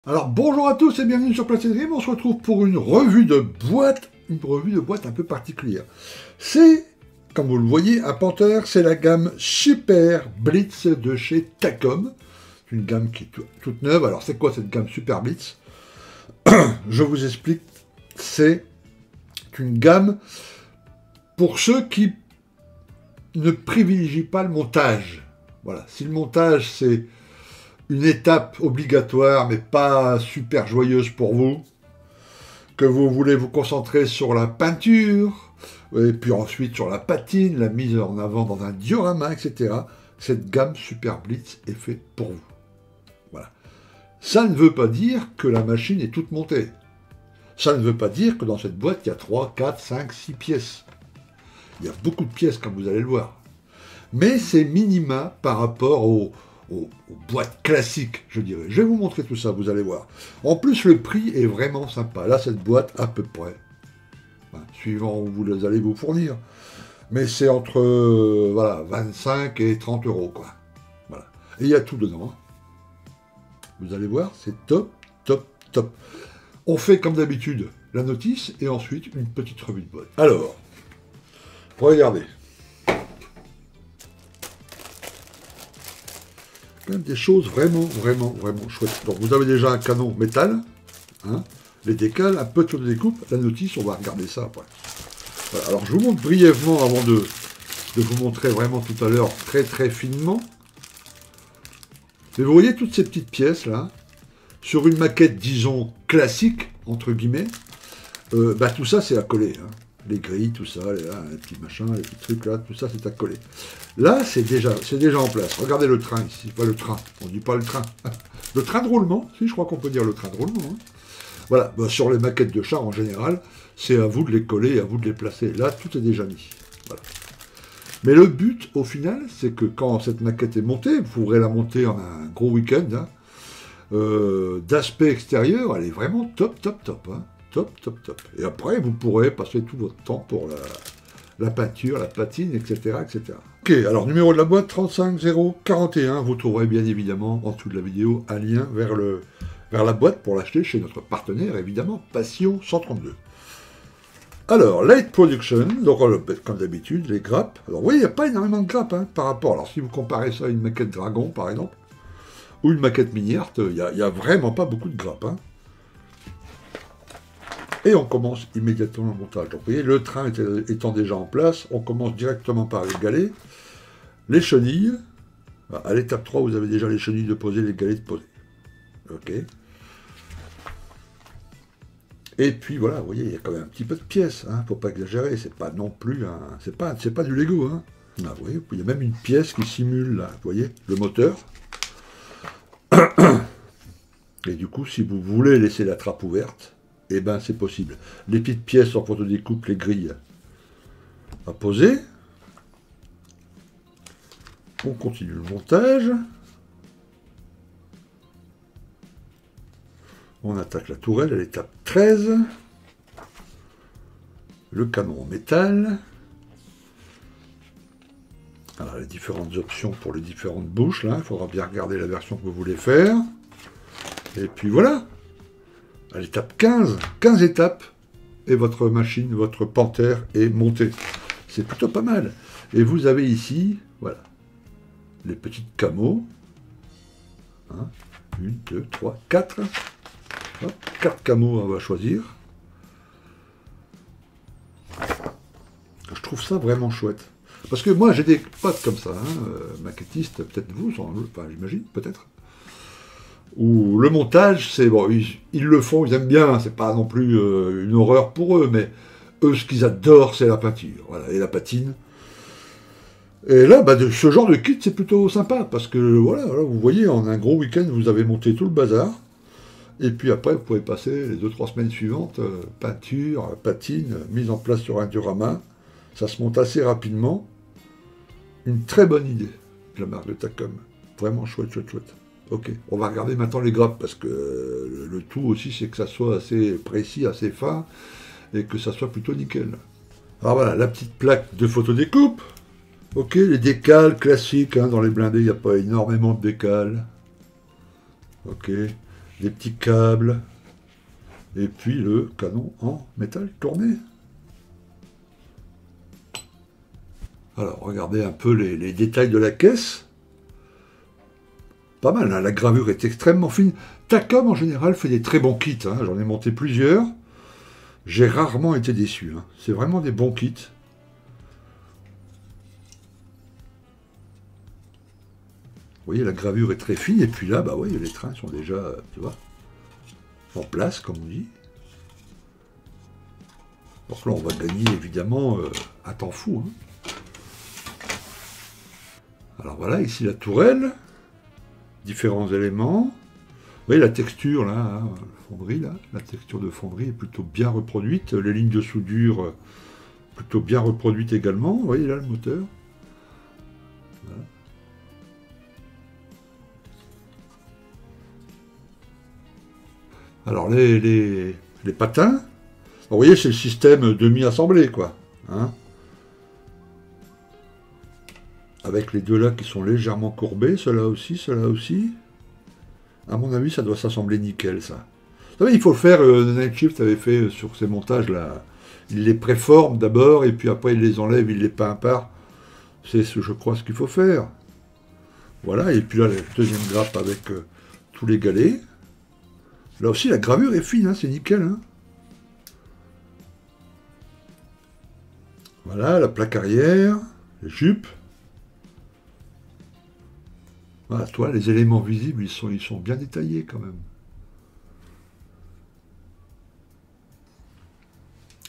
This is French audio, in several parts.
Alors bonjour à tous et bienvenue sur Placé Dream. On se retrouve pour une revue de boîte un peu particulière. C'est, comme vous le voyez, un Panther, c'est la gamme Super Blitz de chez Takom. C'est une gamme qui est toute neuve. Alors c'est quoi cette gamme Super Blitz? Je vous explique. C'est une gamme pour ceux qui ne privilégient pas le montage. Voilà, si le montage c'est une étape obligatoire, mais pas super joyeuse pour vous, que vous voulez vous concentrer sur la peinture, et puis ensuite sur la patine, la mise en avant dans un diorama, etc., cette gamme Super Blitz est faite pour vous. Voilà. Ça ne veut pas dire que la machine est toute montée. Ça ne veut pas dire que dans cette boîte, il y a 3, 4, 5, 6 pièces. Il y a beaucoup de pièces, comme vous allez le voir. Mais c'est minima par rapport aux boîtes classiques, je dirais. Je vais vous montrer tout ça, vous allez voir. En plus, le prix est vraiment sympa. Là, cette boîte, à peu près, suivant où vous allez vous fournir. Mais c'est entre voilà, 25 et 30 euros, quoi. Voilà. Et il y a tout dedans. Vous allez voir, c'est top, top, top. On fait, comme d'habitude, la notice et ensuite une petite revue de boîte. Alors, regardez. Des choses vraiment chouettes. Donc vous avez déjà un canon métal, hein, les décals, un peu de découpe, la notice, on va regarder ça après. Voilà. Alors je vous montre brièvement avant de vous montrer vraiment tout à l'heure très finement. Mais vous voyez toutes ces petites pièces là, sur une maquette disons classique, entre guillemets, tout ça c'est à coller. Hein. Les grilles, tout ça, les petits machins, les petits trucs là, tout ça c'est à coller. Là, c'est déjà en place. Regardez le train ici, pas le train, on ne dit pas le train. Le train de roulement, si je crois qu'on peut dire le train de roulement. Hein. Voilà, sur les maquettes de char en général, c'est à vous de les coller, à vous de les placer. Là, tout est déjà mis. Voilà. Mais le but, au final, c'est que quand cette maquette est montée, vous pourrez la monter en un gros week-end, hein, d'aspect extérieur, elle est vraiment top. Hein. Top. Et après, vous pourrez passer tout votre temps pour la peinture, la patine, etc. Ok, alors numéro de la boîte 35041, vous trouverez bien évidemment en dessous de la vidéo un lien vers la boîte pour l'acheter chez notre partenaire, évidemment, Passion 132. Alors, Light Production, donc comme d'habitude, les grappes. Alors oui, il n'y a pas énormément de grappes hein, par rapport. Alors si vous comparez ça à une maquette Dragon, par exemple, ou une maquette Mini-Art, il n'y a vraiment pas beaucoup de grappes. Hein. Et on commence immédiatement le montage. Donc vous voyez, le train étant déjà en place, on commence directement par les galets, les chenilles. À l'étape 3, vous avez déjà les chenilles de poser, les galets de poser. Ok. Et puis voilà, vous voyez, il y a quand même un petit peu de pièces, hein, faut pas exagérer, c'est pas non plus c'est pas du Lego, hein. Ah, vous voyez, il y a même une pièce qui simule, là, vous voyez, le moteur. Et du coup, si vous voulez laisser la trappe ouverte, eh bien, c'est possible. Les petites pièces en photodécoupe, les grilles à poser. On continue le montage. On attaque la tourelle à l'étape 13. Le canon en métal. Alors, les différentes options pour les différentes bouches, là. Il faudra bien regarder la version que vous voulez faire. Et puis voilà. À l'étape 15 étapes, et votre machine, votre Panther est montée. C'est plutôt pas mal. Et vous avez ici, voilà, les petites camos. 1, 2, 3, 4. 4 camos, on va choisir. Je trouve ça vraiment chouette. Parce que moi, j'ai des potes comme ça, hein, maquettistes, peut-être vous, enfin, j'imagine, peut-être. Où le montage, c'est bon, ils le font, ils aiment bien, c'est pas non plus une horreur pour eux, mais eux, ce qu'ils adorent, c'est la peinture, voilà, et la patine. Et là, ce genre de kit, c'est plutôt sympa, parce que voilà, vous voyez, en un gros week-end, vous avez monté tout le bazar, et puis après, vous pouvez passer les 2-3 semaines suivantes, peinture, patine, mise en place sur un diorama, ça se monte assez rapidement. Une très bonne idée, de la marque de Takom, vraiment chouette. Ok, on va regarder maintenant les grappes, parce que le tout aussi, c'est que ça soit assez précis, assez fin, et que ça soit plutôt nickel. Alors voilà, la petite plaque de photodécoupe. Ok, les décals classiques, hein, dans les blindés, il n'y a pas énormément de décals. Ok, des petits câbles, et puis le canon en métal tourné. Alors, regardez un peu les détails de la caisse. Pas mal, hein, la gravure est extrêmement fine. Takom, en général, fait des très bons kits. Hein. J'en ai monté plusieurs. J'ai rarement été déçu. Hein. C'est vraiment des bons kits. Vous voyez, la gravure est très fine. Et puis là, bah oui, les trains sont déjà, tu vois, en place, comme on dit. Donc là, on va gagner, évidemment, un temps fou. Hein. Alors voilà, ici la tourelle. Différents éléments. Vous voyez la texture, là, hein, fonderie, là, la texture de fonderie est plutôt bien reproduite. Les lignes de soudure, plutôt bien reproduites également. Vous voyez là le moteur. Voilà. Alors les patins, vous voyez, c'est le système demi-assemblé, quoi. Hein, avec les deux là qui sont légèrement courbés, ceux-là aussi, ceux-là aussi. À mon avis, ça doit s'assembler nickel, ça. Vous savez, il faut le faire, Night Shift avait fait sur ces montages-là. Il les préforme d'abord, et puis après il les enlève, il les peint par. C'est, je crois, ce qu'il faut faire. Voilà, et puis là, la deuxième grappe avec tous les galets. Là aussi, la gravure est fine, hein, c'est nickel. Hein. Voilà, la plaque arrière, les jupes. Voilà, toi, les éléments visibles, ils sont bien détaillés quand même.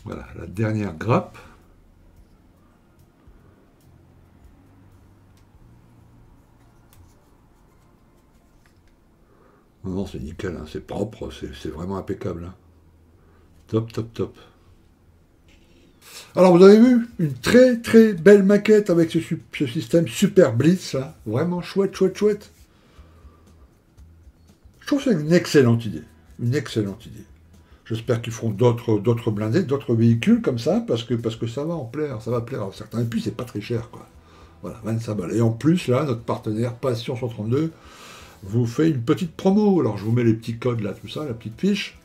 Voilà, la dernière grappe. Non, c'est nickel, hein, c'est propre, c'est vraiment impeccable. Hein. Top, top, top. Alors, vous avez vu, une très très belle maquette avec ce système Super Blitz, là. Vraiment chouette, chouette, chouette. Je trouve que c'est une excellente idée. Une excellente idée. J'espère qu'ils feront d'autres blindés, d'autres véhicules comme ça, parce que ça va en plaire, ça va plaire à certains. Et puis, c'est pas très cher, quoi. Voilà, 25 balles. Et en plus, là, notre partenaire Passion 132 vous fait une petite promo. Alors, je vous mets les petits codes, là, tout ça, la petite fiche.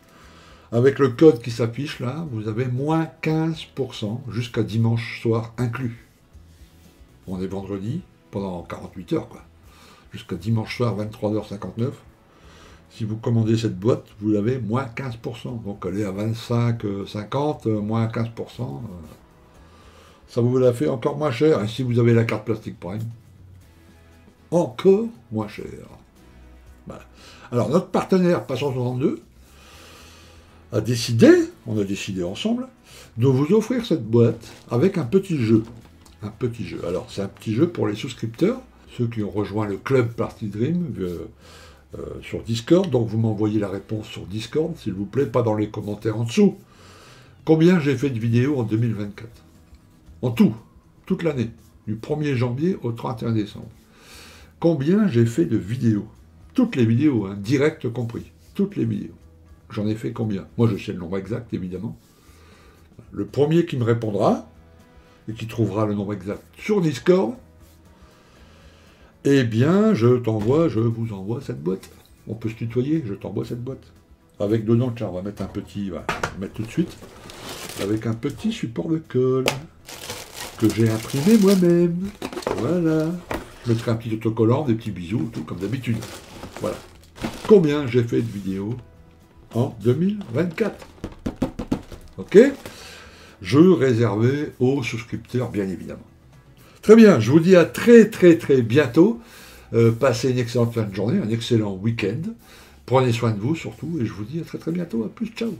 Avec le code qui s'affiche là, vous avez moins 15% jusqu'à dimanche soir inclus. On est vendredi, pendant 48 heures, quoi. Jusqu'à dimanche soir, 23h59. Si vous commandez cette boîte, vous avez moins 15%. Donc elle est à 25,50, moins 15%. Ça vous la fait encore moins cher. Et si vous avez la carte Plastic Prime, encore moins cher. Voilà. Alors, notre partenaire Passion 62 a décidé, on a décidé ensemble, de vous offrir cette boîte avec un petit jeu. Un petit jeu. Alors, c'est un petit jeu pour les souscripteurs, ceux qui ont rejoint le club Party Dream sur Discord. Donc, vous m'envoyez la réponse sur Discord, s'il vous plaît, pas dans les commentaires en dessous. Combien j'ai fait de vidéos en 2024 ? En tout, toute l'année, du 1er janvier au 31 décembre. Combien j'ai fait de vidéos ? Toutes les vidéos, hein, directes compris. Toutes les vidéos. J'en ai fait combien? Moi, je sais le nombre exact, évidemment. Le premier qui me répondra, et qui trouvera le nombre exact sur Discord, eh bien, je vous envoie cette boîte. On peut se tutoyer, je t'envoie cette boîte. Avec dedans, tiens, on va mettre un petit, on va mettre tout de suite, avec un petit support de colle, que j'ai imprimé moi-même. Voilà. Je mettrai un petit autocollant, des petits bisous, tout comme d'habitude. Voilà. Combien j'ai fait de vidéos en 2024. Ok? Jeu réservé aux souscripteurs, bien évidemment. Très bien, je vous dis à très très très bientôt. Passez une excellente fin de journée, un excellent week-end. Prenez soin de vous surtout, et je vous dis à très très bientôt. À plus, ciao!